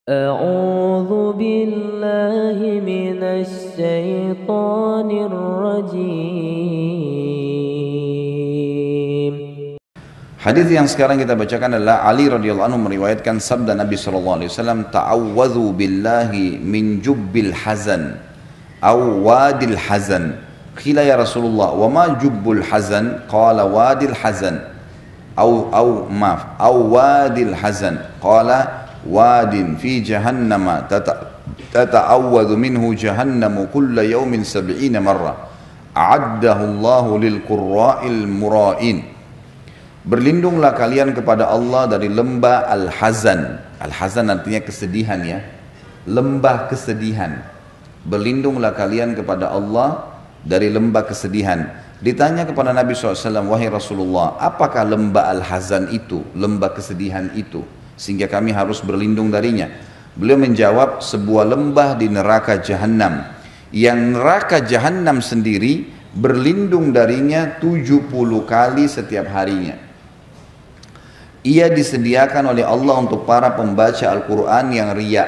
أعوذ بالله من الشيطان الرجيم. Hadis yang sekarang kita bacakan adalah Ali radhiyallahu anhu meriwayatkan sabda Nabi sallallahu alaihi wasallam, ta'awwadhu billahi min jubbil hazan aw wadil hazan. Qila ya Rasulullah, wa ma jubbul hazan? Qala wadil hazan. Aw wadil hazan. Qala wadin fi jahannama tata'awwadhu minhu jahannamu kulla yawmin 70 marrah. A'addahu Allahu lil qurra'il mura'in. Berlindunglah kalian kepada Allah dari lembah Al-Hazan. Al-Hazan artinya kesedihan ya. Lembah kesedihan. Berlindunglah kalian kepada Allah dari lembah kesedihan. Ditanya kepada Nabi SAW, wahai Rasulullah, apakah lembah Al-Hazan itu, lembah kesedihan itu, sehingga kami harus berlindung darinya? Beliau menjawab, sebuah lembah di neraka Jahannam, yang neraka Jahannam sendiri berlindung darinya 70 kali setiap harinya. Ia disediakan oleh Allah untuk para pembaca Al-Quran yang riya.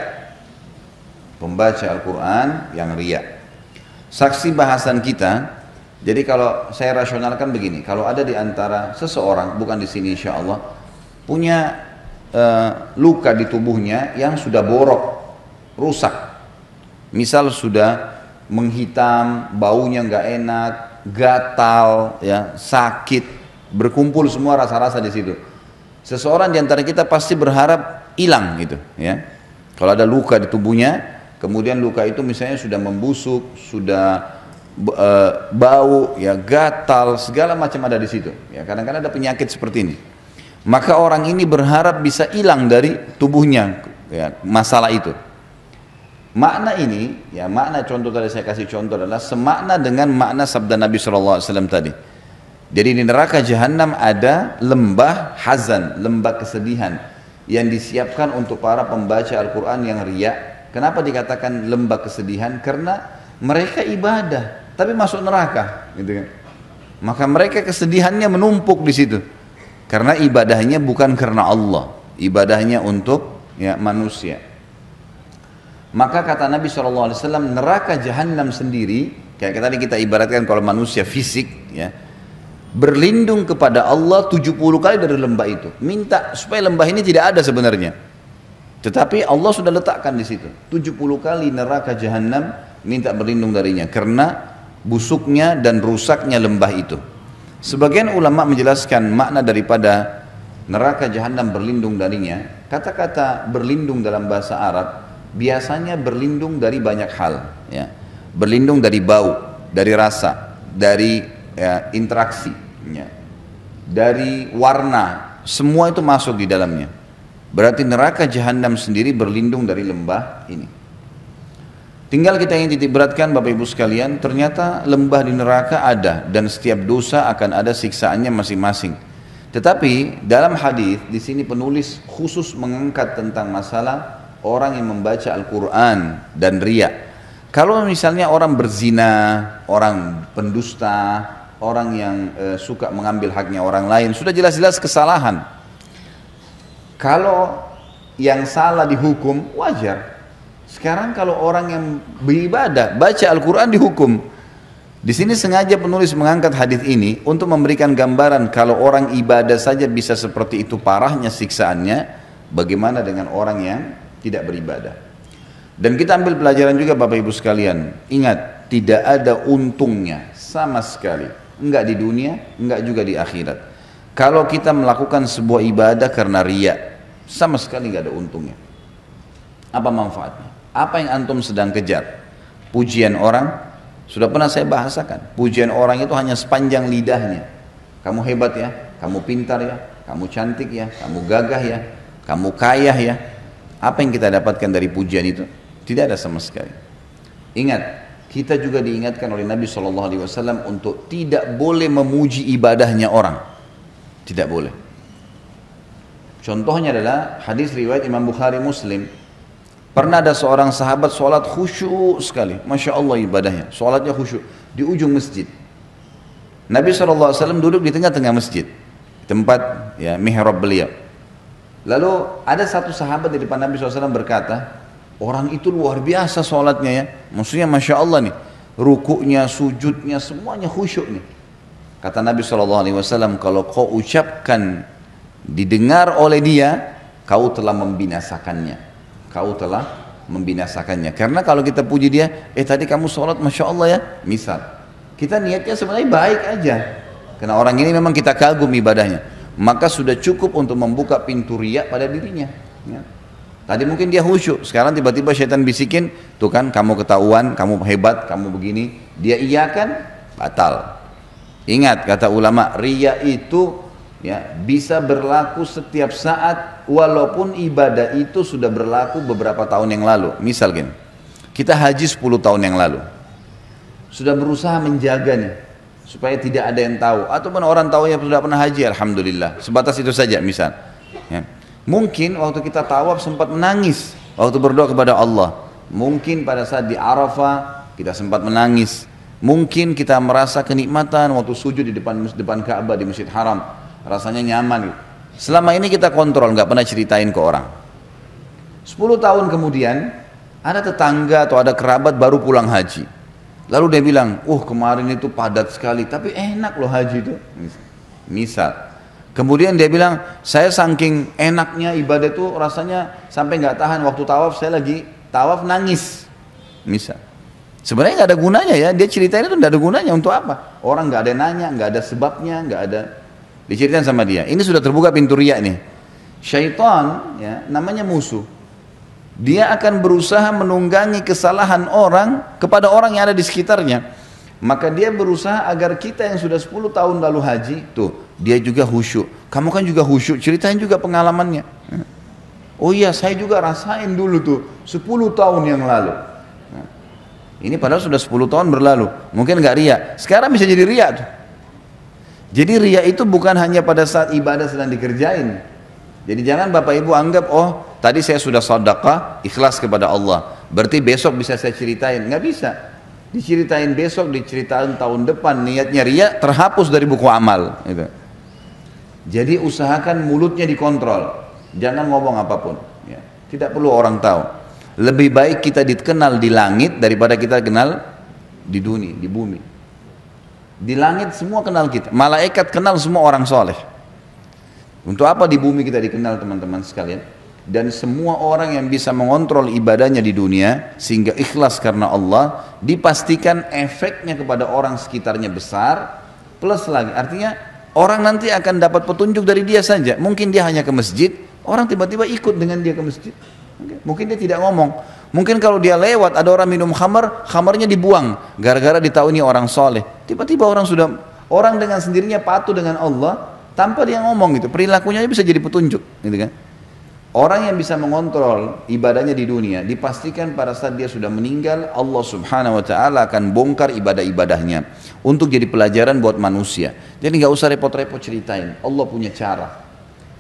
Pembaca Al-Quran yang riya. Saksi bahasan kita. Jadi kalau saya rasionalkan begini, kalau ada di antara seseorang, bukan di sini insya Allah, punya luka di tubuhnya yang sudah borok, rusak. Misal sudah menghitam, baunya nggak enak, gatal, ya, sakit, berkumpul semua rasa-rasa di situ. Seseorang di antara kita pasti berharap hilang gitu, ya. Kalau ada luka di tubuhnya, kemudian luka itu misalnya sudah membusuk, sudah bau, ya, gatal, segala macam ada di situ. Ya, kadang-kadang ada penyakit seperti ini. Maka orang ini berharap bisa hilang dari tubuhnya, ya, masalah itu. Makna ini, ya, makna contoh tadi saya kasih contoh adalah semakna dengan makna sabda Nabi SAW tadi. Jadi di neraka Jahannam ada lembah hazan, lembah kesedihan yang disiapkan untuk para pembaca Al-Quran yang riya. Kenapa dikatakan lembah kesedihan? Karena mereka ibadah tapi masuk neraka, gitu kan. Maka mereka kesedihannya menumpuk di situ. Karena ibadahnya bukan karena Allah, ibadahnya untuk, ya, manusia. Maka kata Nabi SAW, neraka Jahannam sendiri, kayak tadi kita ibaratkan kalau manusia fisik, ya, berlindung kepada Allah 70 kali dari lembah itu. Minta supaya lembah ini tidak ada sebenarnya. Tetapi Allah sudah letakkan di situ. 70 kali neraka Jahannam minta berlindung darinya karena busuknya dan rusaknya lembah itu. Sebagian ulama menjelaskan makna daripada neraka Jahannam berlindung darinya. Kata-kata berlindung dalam bahasa Arab biasanya berlindung dari banyak hal, ya. Berlindung dari bau, dari rasa, dari, ya, interaksi, ya, dari warna, semua itu masuk di dalamnya. Berarti neraka Jahannam sendiri berlindung dari lembah ini. Tinggal kita ingin titik beratkan Bapak Ibu sekalian, ternyata lembah di neraka ada dan setiap dosa akan ada siksaannya masing-masing. Tetapi dalam hadis di sini penulis khusus mengangkat tentang masalah orang yang membaca Al-Quran dan riya. Kalau misalnya orang berzina, orang pendusta, orang yang suka mengambil haknya orang lain, sudah jelas-jelas kesalahan. Kalau yang salah dihukum, wajar. Sekarang kalau orang yang beribadah, baca Al-Quran dihukum. Di sini sengaja penulis mengangkat hadis ini untuk memberikan gambaran kalau orang ibadah saja bisa seperti itu parahnya siksaannya, bagaimana dengan orang yang tidak beribadah. Dan kita ambil pelajaran juga Bapak Ibu sekalian. Ingat, tidak ada untungnya sama sekali. Enggak di dunia, enggak juga di akhirat. Kalau kita melakukan sebuah ibadah karena riya, sama sekali enggak ada untungnya. Apa manfaatnya? Apa yang antum sedang kejar? Pujian orang? Sudah pernah saya bahasakan. Pujian orang itu hanya sepanjang lidahnya. Kamu hebat ya, kamu pintar ya, kamu cantik ya, kamu gagah ya, kamu kaya ya. Apa yang kita dapatkan dari pujian itu? Tidak ada sama sekali. Ingat, kita juga diingatkan oleh Nabi SAW untuk tidak boleh memuji ibadahnya orang. Tidak boleh. Contohnya adalah hadis riwayat Imam Bukhari Muslim. Pernah ada seorang sahabat sholat khusyuk sekali, Masya Allah ibadahnya, sholatnya khusyuk di ujung masjid. Nabi SAW duduk di tengah-tengah masjid, tempat, ya, mihrab beliau. Lalu ada satu sahabat di depan Nabi SAW berkata, orang itu luar biasa sholatnya ya. Maksudnya Masya Allah nih, rukuknya, sujudnya, semuanya khusyuk nih. Kata Nabi SAW, kalau kau ucapkan didengar oleh dia, kau telah membinasakannya. Kau telah membinasakannya. Karena kalau kita puji dia, tadi kamu sholat Masya Allah ya, misal. Kita niatnya sebenarnya baik aja. Karena orang ini memang kita kagum ibadahnya. Maka sudah cukup untuk membuka pintu riya pada dirinya ya. Tadi mungkin dia khusyuk, sekarang tiba-tiba syaitan bisikin, tuh kan kamu ketahuan, kamu hebat, kamu begini. Dia iyakan, batal. Ingat kata ulama, riya itu ya bisa berlaku setiap saat, walaupun ibadah itu sudah berlaku beberapa tahun yang lalu. Misal gini, kita haji 10 tahun yang lalu, sudah berusaha menjaga nih supaya tidak ada yang tahu, ataupun orang tahu yang sudah pernah haji, alhamdulillah, sebatas itu saja misal ya. Mungkin waktu kita tawaf sempat menangis waktu berdoa kepada Allah, mungkin pada saat di Arafah kita sempat menangis, mungkin kita merasa kenikmatan waktu sujud di depan Ka'bah di Masjid Haram, rasanya nyaman gitu. Selama ini kita kontrol, nggak pernah ceritain ke orang. 10 tahun kemudian ada tetangga atau ada kerabat baru pulang haji. Lalu dia bilang, kemarin itu padat sekali, tapi enak loh haji itu. Misal. Kemudian dia bilang, saya saking enaknya ibadah itu rasanya sampai nggak tahan. Waktu tawaf, saya lagi tawaf nangis. Misal. Sebenarnya nggak ada gunanya ya, dia ceritain itu nggak ada gunanya untuk apa? Orang nggak ada nanya, nggak ada sebabnya, nggak ada. Diceritain sama dia. Ini sudah terbuka pintu riya nih. Syaitan, ya, namanya musuh. Dia akan berusaha menunggangi kesalahan orang kepada orang yang ada di sekitarnya. Maka dia berusaha agar kita yang sudah 10 tahun lalu haji, tuh dia juga khusyuk. Kamu kan juga khusyuk, ceritain juga pengalamannya. Oh iya, saya juga rasain dulu tuh 10 tahun yang lalu. Ini padahal sudah 10 tahun berlalu. Mungkin nggak riya. Sekarang bisa jadi riya tuh. Jadi riya itu bukan hanya pada saat ibadah sedang dikerjain. Jadi jangan Bapak Ibu anggap, tadi saya sudah sedekah, ikhlas kepada Allah, berarti besok bisa saya ceritain. Nggak bisa. Diceritain besok, diceritain tahun depan, niatnya riya terhapus dari buku amal. Gitu. Jadi usahakan mulutnya dikontrol, jangan ngomong apapun. Ya. Tidak perlu orang tahu. Lebih baik kita dikenal di langit daripada kita kenal di dunia, di bumi. Di langit semua kenal kita, malaikat kenal semua orang soleh. Untuk apa di bumi kita dikenal teman-teman sekalian? Dan semua orang yang bisa mengontrol ibadahnya di dunia sehingga ikhlas karena Allah, dipastikan efeknya kepada orang sekitarnya besar, plus lagi artinya orang nanti akan dapat petunjuk dari dia saja. Mungkin dia hanya ke masjid, orang tiba-tiba ikut dengan dia ke masjid. Mungkin dia tidak ngomong. Mungkin kalau dia lewat ada orang minum khamar, khamarnya dibuang gara-gara ditahu ini orang soleh. Tiba-tiba orang dengan sendirinya patuh dengan Allah tanpa dia ngomong gitu, perilakunya bisa jadi petunjuk gitu kan. Orang yang bisa mengontrol ibadahnya di dunia, dipastikan pada saat dia sudah meninggal, Allah subhanahu wa ta'ala akan bongkar ibadah-ibadahnya untuk jadi pelajaran buat manusia. Jadi nggak usah repot-repot ceritain, Allah punya cara.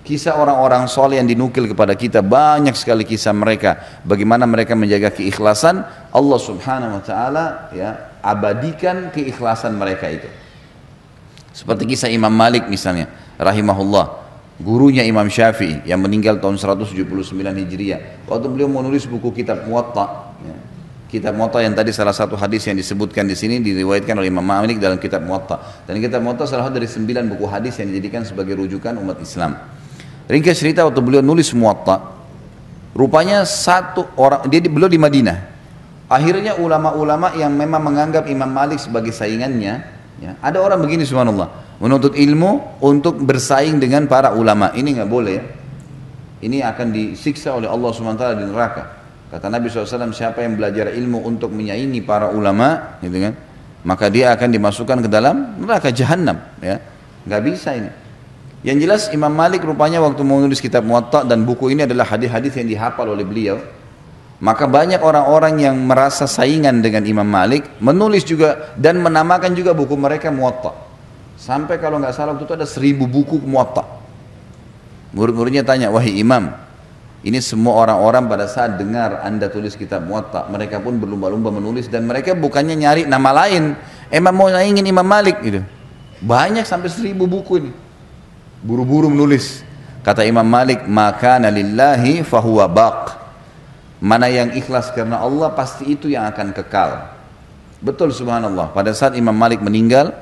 Kisah orang-orang soleh yang dinukil kepada kita, banyak sekali kisah mereka, bagaimana mereka menjaga keikhlasan. Allah subhanahu wa ta'ala ya abadikan keikhlasan mereka itu. Seperti kisah Imam Malik misalnya, rahimahullah, gurunya Imam Syafi'i yang meninggal tahun 179 Hijriah. Waktu beliau menulis buku kitab Muwatta, ya, kitab Muwatta yang tadi salah satu hadis yang disebutkan di sini diriwayatkan oleh Imam Malik dalam kitab Muwatta. Dan kitab Muwatta salah satu dari 9 buku hadis yang dijadikan sebagai rujukan umat Islam. Ringkas cerita waktu beliau nulis Muwatta, rupanya satu orang, beliau di Madinah. Akhirnya ulama-ulama yang memang menganggap Imam Malik sebagai saingannya, ya, ada orang begini subhanallah, menuntut ilmu untuk bersaing dengan para ulama. Ini nggak boleh ya. Ini akan disiksa oleh Allah SWT di neraka. Kata Nabi SAW, siapa yang belajar ilmu untuk menyaingi para ulama, gitu kan, maka dia akan dimasukkan ke dalam neraka jahanam. Ya. Nggak bisa ini. Yang jelas Imam Malik rupanya waktu menulis kitab Muwatta, dan buku ini adalah hadis-hadis yang dihafal oleh beliau, maka banyak orang-orang yang merasa saingan dengan Imam Malik menulis juga dan menamakan juga buku mereka Muwatta. Sampai kalau nggak salah waktu itu ada 1000 buku Muwatta. Murid-muridnya tanya, wahai Imam, ini semua orang-orang pada saat dengar Anda tulis kitab Muwatta, mereka pun berlumba-lumba menulis, dan mereka bukannya nyari nama lain, emang mau ingin Imam Malik gitu. Banyak sampai 1000 buku ini. Buru-buru menulis. Kata Imam Malik, maka lillahi fahuwa baq. Mana yang ikhlas karena Allah pasti itu yang akan kekal. Betul, subhanallah. Pada saat Imam Malik meninggal,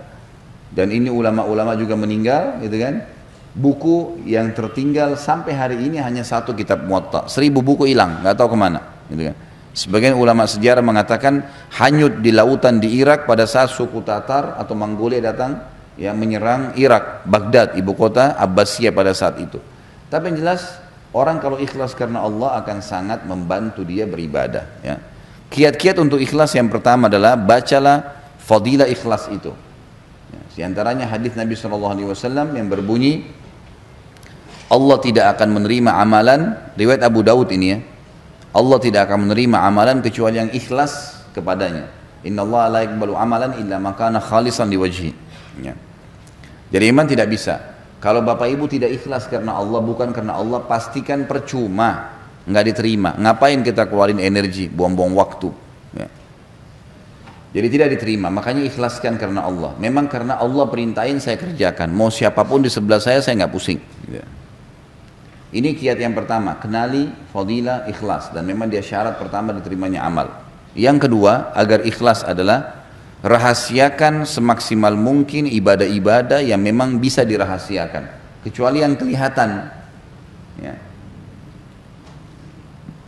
dan ini ulama-ulama juga meninggal, gitu kan? Buku yang tertinggal sampai hari ini hanya satu kitab Muwatta. 1000 buku hilang, nggak tahu kemana, gitu kan? Sebagian ulama sejarah mengatakan hanyut di lautan di Irak pada saat suku Tatar atau Mongolia datang yang menyerang Irak, Baghdad, ibu kota Abbasiyah pada saat itu. Tapi yang jelas orang kalau ikhlas karena Allah akan sangat membantu dia beribadah. Ya. Kiat-kiat untuk ikhlas yang pertama adalah bacalah fadilah ikhlas itu. Ya, di antaranya hadis Nabi SAW yang berbunyi, Allah tidak akan menerima amalan, riwayat Abu Daud ini ya, Allah tidak akan menerima amalan kecuali yang ikhlas kepadanya. Inna Allah la yaqbalu amalan illa ma kana khalisan liwajhi. Ya. Jadi iman tidak bisa. Kalau bapak ibu tidak ikhlas karena Allah, bukan karena Allah, pastikan percuma, nggak diterima. Ngapain kita keluarin energi, buang-buang waktu. Ya. Jadi tidak diterima. Makanya ikhlaskan karena Allah. Memang karena Allah perintahin saya kerjakan. Mau siapapun di sebelah saya nggak pusing. Ya. Ini kiat yang pertama, kenali fadilah ikhlas, dan memang dia syarat pertama diterimanya amal. Yang kedua, agar ikhlas adalah rahasiakan semaksimal mungkin ibadah-ibadah yang memang bisa dirahasiakan, kecuali yang kelihatan. Ya.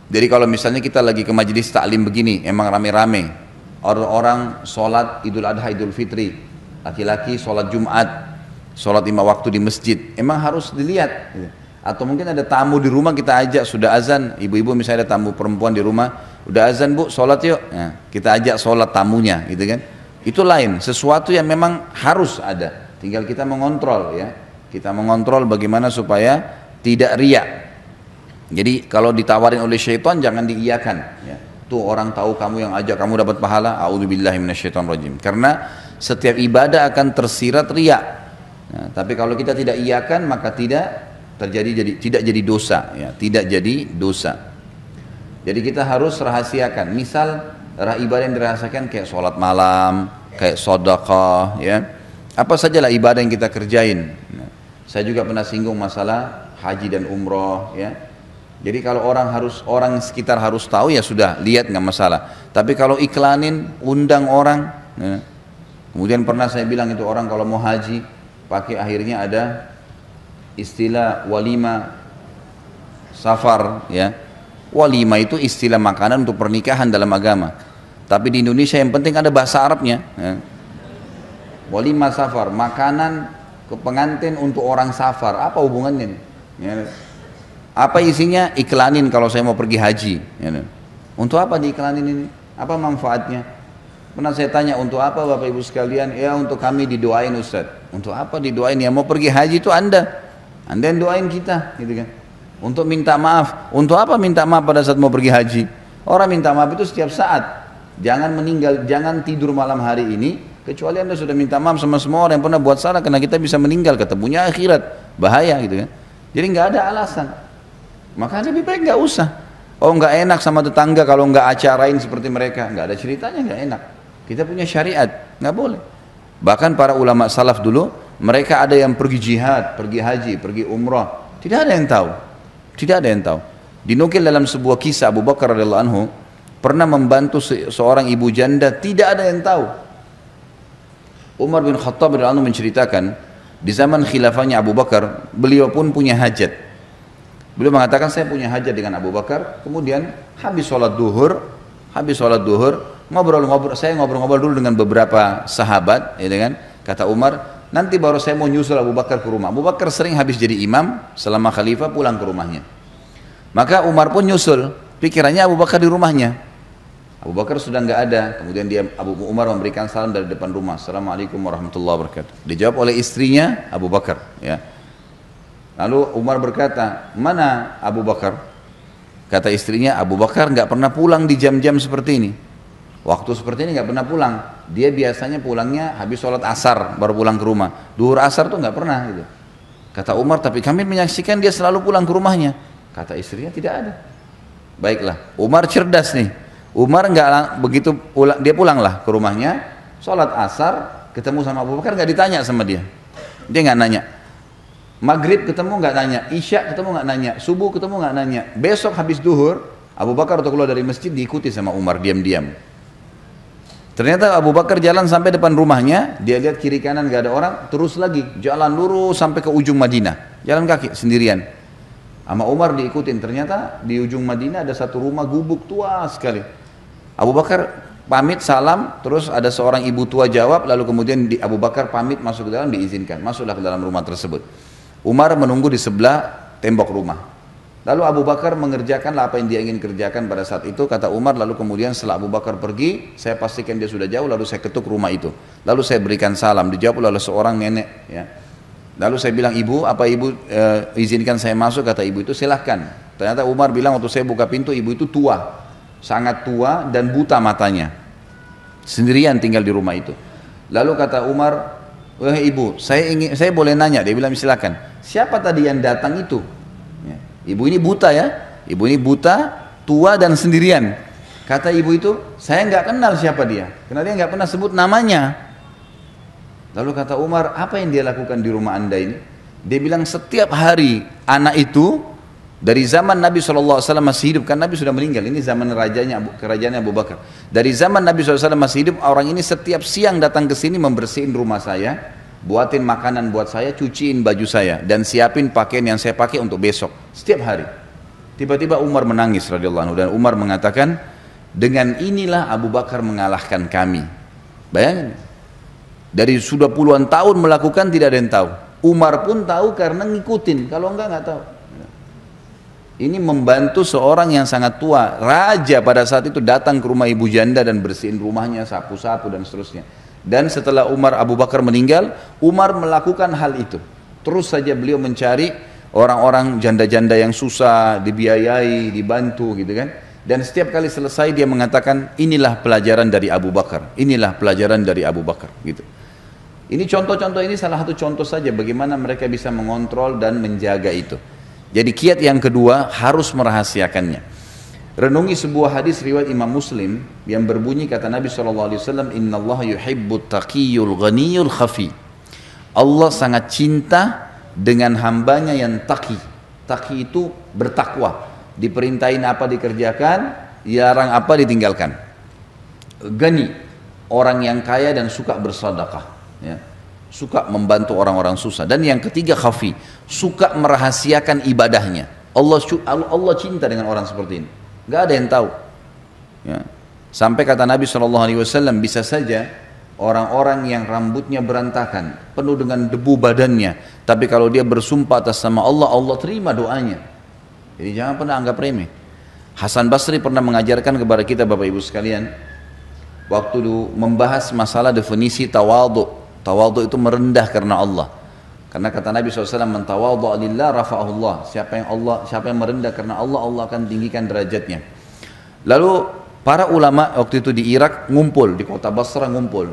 Jadi kalau misalnya kita lagi ke majelis taklim begini, emang rame-rame, orang-orang sholat Idul Adha, Idul Fitri, laki-laki sholat Jumat, sholat 5 waktu di masjid, emang harus dilihat. Atau mungkin ada tamu di rumah kita ajak, sudah azan, ibu-ibu misalnya ada tamu perempuan di rumah, udah azan bu, sholat yuk, nah, kita ajak sholat tamunya, gitu kan? Itu lain, sesuatu yang memang harus ada, tinggal kita mengontrol ya, kita mengontrol bagaimana supaya tidak riak. Jadi kalau ditawarin oleh syaitan jangan diiyakan. Ya. Tuh orang tahu kamu yang ajak kamu dapat pahala, a'udzubillahi minasyaitonirrajim. Karena setiap ibadah akan tersirat riak. Nah, tapi kalau kita tidak iyakan maka tidak jadi dosa, ya, tidak jadi dosa. Jadi kita harus rahasiakan. Misal ibadah yang dirasakan kayak sholat malam, kayak sedekah, ya, apa sajalah ibadah yang kita kerjain. Nah, saya juga pernah singgung masalah haji dan umroh, ya. Jadi kalau orang sekitar harus tahu ya sudah, lihat nggak masalah. Tapi kalau iklanin, undang orang, ya. Kemudian pernah saya bilang itu orang kalau mau haji pakai akhirnya ada istilah walima safar, ya. Walima itu istilah makanan untuk pernikahan dalam agama. Tapi di Indonesia yang penting ada bahasa Arabnya. Ya. Walima safar, makanan ke pengantin untuk orang safar. Apa hubungannya? Ya. Apa isinya? Iklanin kalau saya mau pergi haji. Ya. Untuk apa diiklanin ini? Apa manfaatnya? Pernah saya tanya, untuk apa Bapak Ibu sekalian? Ya untuk kami didoain Ustaz. Untuk apa didoain? Ya mau pergi haji itu Anda yang doain kita, gitu kan? Untuk minta maaf. Untuk apa minta maaf pada saat mau pergi haji? Orang minta maaf itu setiap saat. Jangan meninggal, jangan tidur malam hari ini kecuali Anda sudah minta maaf sama semua orang yang pernah buat salah, karena kita bisa meninggal, ketemunya akhirat, bahaya gitu kan. Jadi nggak ada alasan. Maka lebih baik nggak usah. Oh nggak enak sama tetangga kalau nggak acarain seperti mereka, nggak ada ceritanya, nggak enak. Kita punya syariat, nggak boleh. Bahkan para ulama salaf dulu, mereka ada yang pergi jihad, pergi haji, pergi umrah, tidak ada yang tahu, tidak ada yang tahu. Dinukil dalam sebuah kisah Abu Bakar radhiyallahu anhu pernah membantu seorang ibu janda, tidak ada yang tahu. Umar bin Khattab radhiyallahu anhu menceritakan, di zaman khilafahnya Abu Bakar, beliau pun punya hajat. Beliau mengatakan, saya punya hajat dengan Abu Bakar. Kemudian habis sholat duhur, ngobrol-ngobrol, saya ngobrol-ngobrol dulu dengan beberapa sahabat, ya kan? Kata Umar, nanti baru saya mau nyusul Abu Bakar ke rumah. Abu Bakar sering habis jadi imam selama khalifah pulang ke rumahnya. Maka Umar pun nyusul, pikirannya Abu Bakar di rumahnya. Abu Bakar sudah nggak ada. Kemudian Abu Umar memberikan salam dari depan rumah. Assalamualaikum warahmatullahi wabarakatuh. Dijawab oleh istrinya Abu Bakar. Ya. Lalu Umar berkata, mana Abu Bakar? Kata istrinya, Abu Bakar nggak pernah pulang di jam-jam seperti ini. Waktu seperti ini nggak pernah pulang. Dia biasanya pulangnya habis sholat asar baru pulang ke rumah. Duhur asar tuh nggak pernah. Gitu. Kata Umar, tapi kami menyaksikan dia selalu pulang ke rumahnya. Kata istrinya, tidak ada. Baiklah, Umar cerdas nih. Umar nggak begitu dia pulanglah ke rumahnya, sholat asar, ketemu sama Abu Bakar, nggak ditanya sama dia, nggak nanya. Maghrib ketemu nggak nanya, Isya ketemu nggak nanya, subuh ketemu nggak nanya. Besok habis duhur, Abu Bakar waktu keluar dari masjid diikuti sama Umar diam-diam. Ternyata Abu Bakar jalan sampai depan rumahnya, dia lihat kiri kanan nggak ada orang, terus lagi jalan lurus sampai ke ujung Madinah, jalan kaki sendirian. Sama Umar diikutin, ternyata di ujung Madinah ada satu rumah gubuk tua sekali. Abu Bakar pamit salam, terus ada seorang ibu tua jawab, lalu kemudian Abu Bakar pamit masuk ke dalam, diizinkan, masuklah ke dalam rumah tersebut. Umar menunggu di sebelah tembok rumah. Lalu Abu Bakar mengerjakanlah apa yang dia ingin kerjakan pada saat itu, kata Umar. Lalu kemudian setelah Abu Bakar pergi, saya pastikan dia sudah jauh, lalu saya ketuk rumah itu. Lalu saya berikan salam, dijawab oleh seorang nenek. Ya. Lalu saya bilang, ibu, apa ibu izinkan saya masuk? Kata ibu itu, silahkan. Ternyata Umar bilang waktu saya buka pintu, ibu itu tua, sangat tua dan buta matanya. Sendirian tinggal di rumah itu. Lalu kata Umar, wahai ibu, saya boleh nanya? Dia bilang, silakan. Siapa tadi yang datang itu? Ya. Ibu ini buta ya, ibu ini buta, tua dan sendirian. Kata ibu itu, saya nggak kenal siapa dia, karena dia nggak pernah sebut namanya. Lalu kata Umar, apa yang dia lakukan di rumah anda ini? Dia bilang, setiap hari anak itu dari zaman Nabi SAW masih hidup, kan Nabi sudah meninggal, ini zaman kerajaan Abu Bakar. Dari zaman Nabi SAW masih hidup, orang ini setiap siang datang ke sini membersihin rumah saya, buatin makanan buat saya, cuciin baju saya, dan siapin pakaian yang saya pakai untuk besok, setiap hari. Tiba-tiba Umar menangis radhiyallahu anhu, dan Umar mengatakan, dengan inilah Abu Bakar mengalahkan kami. Bayangin, dari sudah puluhan tahun melakukan tidak ada yang tahu. Umar pun tahu karena ngikutin, kalau enggak tahu. Ini membantu seorang yang sangat tua, raja pada saat itu datang ke rumah ibu janda dan bersihin rumahnya, sapu-sapu dan seterusnya. Dan setelah Abu Bakar meninggal, Umar melakukan hal itu. Terus saja beliau mencari orang-orang janda-janda yang susah, dibiayai, dibantu gitu kan. Dan setiap kali selesai dia mengatakan, inilah pelajaran dari Abu Bakar, inilah pelajaran dari Abu Bakar gitu. Ini contoh-contoh, ini salah satu contoh saja bagaimana mereka bisa mengontrol dan menjaga itu. Jadi kiat yang kedua harus merahasiakannya. Renungi sebuah hadis riwayat Imam Muslim yang berbunyi, kata Nabi SAW, Inna Allah yuhibbut taqiyul ghaniyul khafi. Allah sangat cinta dengan hambanya yang taqi. Taqi itu bertakwa, diperintahin apa dikerjakan, dilarang apa ditinggalkan. Ghani, orang yang kaya dan suka bersedekah, ya. Suka membantu orang-orang susah. Dan yang ketiga khafi, suka merahasiakan ibadahnya. Allah cinta dengan orang seperti ini, nggak ada yang tahu, ya. Sampai kata Nabi SAW, bisa saja orang-orang yang rambutnya berantakan, penuh dengan debu badannya, tapi kalau dia bersumpah atas nama Allah, Allah terima doanya. Jadi jangan pernah anggap remeh. Hasan Basri pernah mengajarkan kepada kita Bapak Ibu sekalian, waktu membahas masalah definisi tawadhu. Tawadhu itu merendah karena Allah. Karena kata Nabi SAW, man tawadhu'a lillah rafa'ahullah. Siapa yang merendah karena Allah, Allah akan tinggikan derajatnya. Lalu para ulama waktu itu di Irak ngumpul, di kota Basra ngumpul.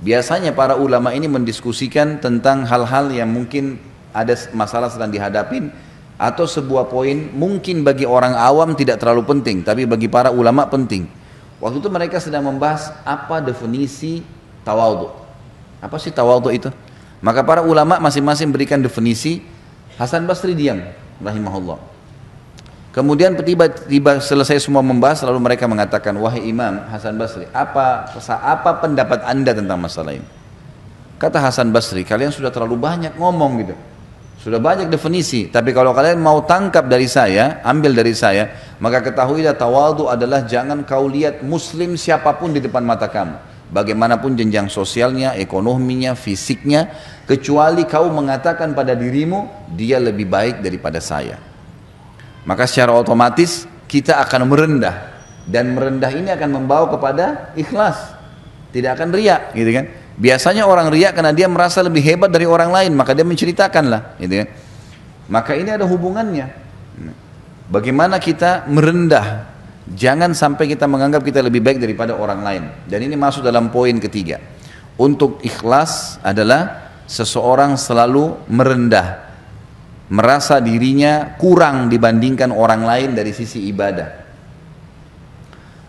Biasanya para ulama ini mendiskusikan tentang hal-hal yang mungkin ada masalah sedang dihadapin, atau sebuah poin mungkin bagi orang awam tidak terlalu penting, tapi bagi para ulama penting. Waktu itu mereka sedang membahas apa definisi tawadhu. Apa sih tawadhu itu? Maka para ulama masing-masing berikan definisi. Hasan Basri diam, rahimahullah. Kemudian tiba-tiba selesai semua membahas, lalu mereka mengatakan, wahai Imam Hasan Basri, apa pendapat anda tentang masalah ini? Kata Hasan Basri, kalian sudah terlalu banyak ngomong gitu, sudah banyak definisi, tapi kalau kalian mau tangkap dari saya, ambil dari saya, maka ketahuilah tawadhu adalah jangan kau lihat muslim siapapun di depan mata kamu, bagaimanapun jenjang sosialnya, ekonominya, fisiknya, kecuali kau mengatakan pada dirimu, dia lebih baik daripada saya. Maka secara otomatis kita akan merendah, dan merendah ini akan membawa kepada ikhlas, tidak akan riak, gitu kan? Biasanya orang riak karena dia merasa lebih hebat dari orang lain, maka dia menceritakanlah, gitu kan? Maka ini ada hubungannya. Bagaimana kita merendah? Jangan sampai kita menganggap kita lebih baik daripada orang lain. Dan ini masuk dalam poin ketiga. Untuk ikhlas adalah seseorang selalu merendah, merasa dirinya kurang dibandingkan orang lain dari sisi ibadah.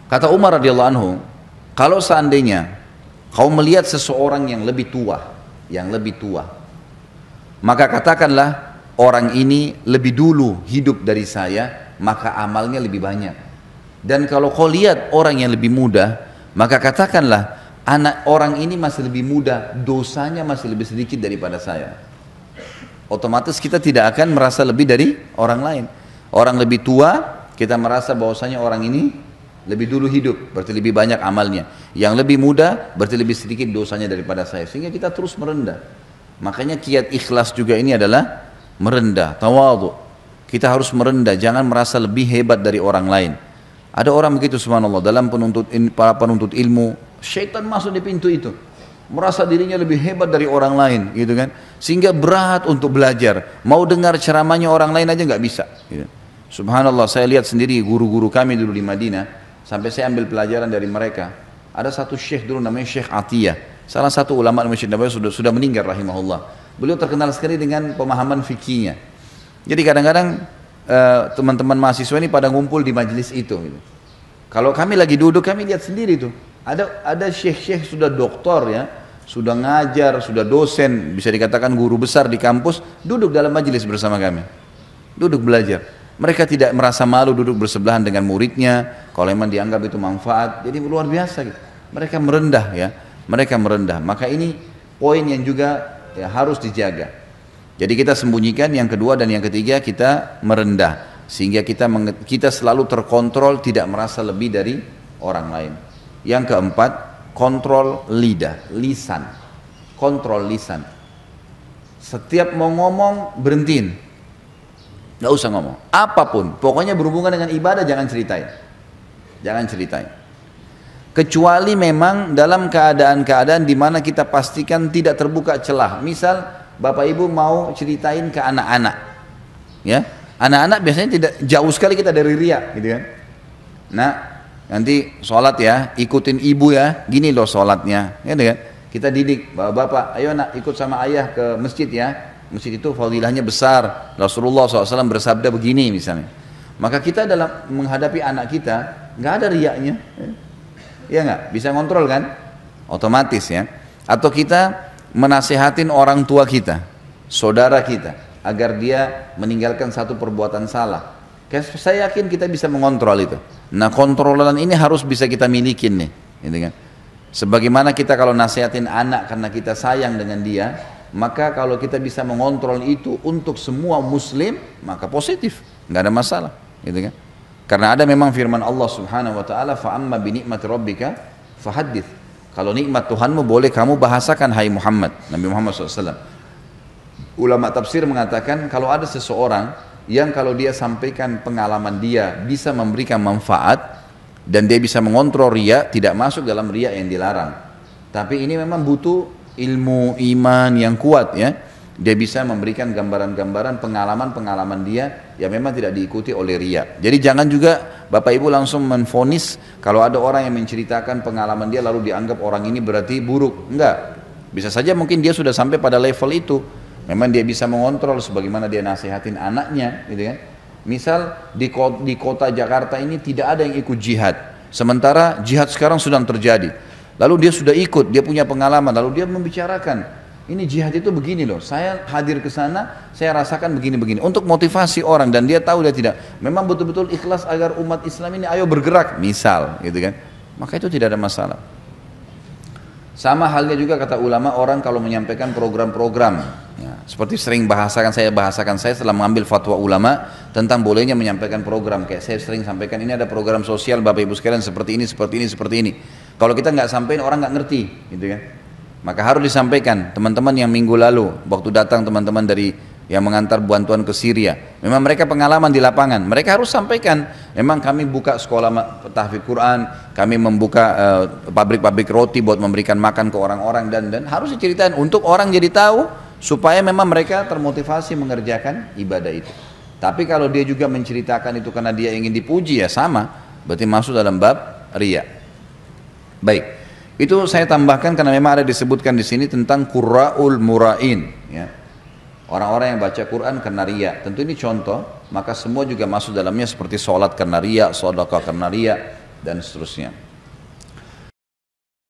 Kata Umar radhiyallahu anhu, kalau seandainya kau melihat seseorang yang lebih tua, maka katakanlah, orang ini lebih dulu hidup dari saya, maka amalnya lebih banyak. Dan kalau kau lihat orang yang lebih muda, maka katakanlah anak orang ini masih lebih muda, dosanya masih lebih sedikit daripada saya. Otomatis kita tidak akan merasa lebih dari orang lain. Orang lebih tua, kita merasa bahwasanya orang ini lebih dulu hidup, berarti lebih banyak amalnya. Yang lebih muda, berarti lebih sedikit dosanya daripada saya. Sehingga kita terus merendah. Makanya kiat ikhlas juga ini adalah merendah, tawadhu. Kita harus merendah, jangan merasa lebih hebat dari orang lain. Ada orang begitu subhanallah, dalam para penuntut ilmu, syaitan masuk di pintu itu, merasa dirinya lebih hebat dari orang lain, gitu kan? Sehingga berat untuk belajar, mau dengar ceramahnya orang lain aja nggak bisa. Gitu. Subhanallah, saya lihat sendiri guru-guru kami dulu di Madinah, sampai saya ambil pelajaran dari mereka. Ada satu syekh dulu namanya Syekh Atiyah, salah satu ulama Masjid Nabawi sudah meninggal rahimahullah. Beliau terkenal sekali dengan pemahaman fikihnya. Jadi kadang-kadang teman-teman mahasiswa ini pada ngumpul di majelis itu. Gitu. Kalau kami lagi duduk, kami lihat sendiri tuh. Ada syekh-syekh sudah doktor ya, sudah ngajar, sudah dosen, bisa dikatakan guru besar di kampus, duduk dalam majelis bersama kami. Duduk belajar. Mereka tidak merasa malu duduk bersebelahan dengan muridnya, kalau memang dianggap itu manfaat. Jadi luar biasa gitu. Mereka merendah ya, mereka merendah. Maka ini poin yang juga ya, harus dijaga. Jadi kita sembunyikan, yang kedua dan yang ketiga kita merendah, sehingga kita selalu terkontrol, tidak merasa lebih dari orang lain. Yang keempat, kontrol lidah, lisan. Kontrol lisan. Setiap mau ngomong berhentiin, nggak usah ngomong. Apapun, pokoknya berhubungan dengan ibadah jangan ceritain, jangan ceritain. Kecuali memang dalam keadaan-keadaan di mana kita pastikan tidak terbuka celah. Misal Bapak Ibu mau ceritain ke anak-anak, ya, anak-anak biasanya tidak jauh sekali kita dari riya, gitu kan. Nah, nanti sholat ya, ikutin ibu ya, gini loh sholatnya, ya kan? Kita didik, bapak, ayo nak ikut sama ayah ke masjid ya. Masjid itu fadilahnya besar. Rasulullah SAW bersabda begini misalnya. Maka kita dalam menghadapi anak kita nggak ada riyanya, ya nggak, bisa kontrol kan, otomatis ya. Atau kita menasehatin orang tua kita, saudara kita, agar dia meninggalkan satu perbuatan salah. Saya yakin kita bisa mengontrol itu. Nah, kontrolan ini harus bisa kita milikin nih, gitu kan. Sebagaimana kita kalau nasihatin anak karena kita sayang dengan dia, maka kalau kita bisa mengontrol itu untuk semua muslim, maka positif, nggak ada masalah, gitu kan. Karena ada memang firman Allah Subhanahu wa taala, fa amma bi ni'mati rabbika fahaddits. Kalau nikmat Tuhanmu boleh kamu bahasakan, hai Muhammad, Nabi Muhammad SAW. Ulama tafsir mengatakan kalau ada seseorang yang kalau dia sampaikan pengalaman dia bisa memberikan manfaat dan dia bisa mengontrol riya, tidak masuk dalam riya yang dilarang. Tapi ini memang butuh ilmu iman yang kuat ya. Dia bisa memberikan gambaran-gambaran pengalaman-pengalaman dia yang memang tidak diikuti oleh riya. Jadi jangan juga Bapak Ibu langsung menvonis kalau ada orang yang menceritakan pengalaman dia lalu dianggap orang ini berarti buruk. Enggak. Bisa saja mungkin dia sudah sampai pada level itu. Memang dia bisa mengontrol sebagaimana dia nasihatin anaknya, gitu kan. Misal di kota Jakarta ini tidak ada yang ikut jihad. Sementara jihad sekarang sedang terjadi. Lalu dia sudah ikut, dia punya pengalaman, lalu dia membicarakan, ini jihad itu begini loh, saya hadir ke sana, saya rasakan begini-begini. Untuk motivasi orang, dan dia tahu dia tidak, memang betul-betul ikhlas agar umat Islam ini ayo bergerak, misal, gitu kan. Maka itu tidak ada masalah. Sama halnya juga kata ulama, orang kalau menyampaikan program-program, ya, seperti sering saya bahasakan saya setelah mengambil fatwa ulama tentang bolehnya menyampaikan program. Kayak saya sering sampaikan, ini ada program sosial Bapak Ibu sekalian seperti ini, seperti ini, seperti ini. Kalau kita nggak sampaikan, orang nggak ngerti, gitu kan. Maka harus disampaikan. Teman-teman yang minggu lalu, waktu datang teman-teman dari yang mengantar bantuan ke Syria, memang mereka pengalaman di lapangan, mereka harus sampaikan, memang kami buka sekolah tahfidz Quran, kami membuka pabrik-pabrik roti buat memberikan makan ke orang-orang, dan harus diceritain untuk orang jadi tahu, supaya memang mereka termotivasi mengerjakan ibadah itu. Tapi kalau dia juga menceritakan itu karena dia ingin dipuji, ya sama, berarti masuk dalam bab riya. Baik, itu saya tambahkan karena memang ada disebutkan di sini tentang qurra'ul mura'in, ya. Orang-orang yang baca Quran karena riya, tentu ini contoh, maka semua juga masuk dalamnya seperti sholat karena riya, sedekah karena riya, dan seterusnya.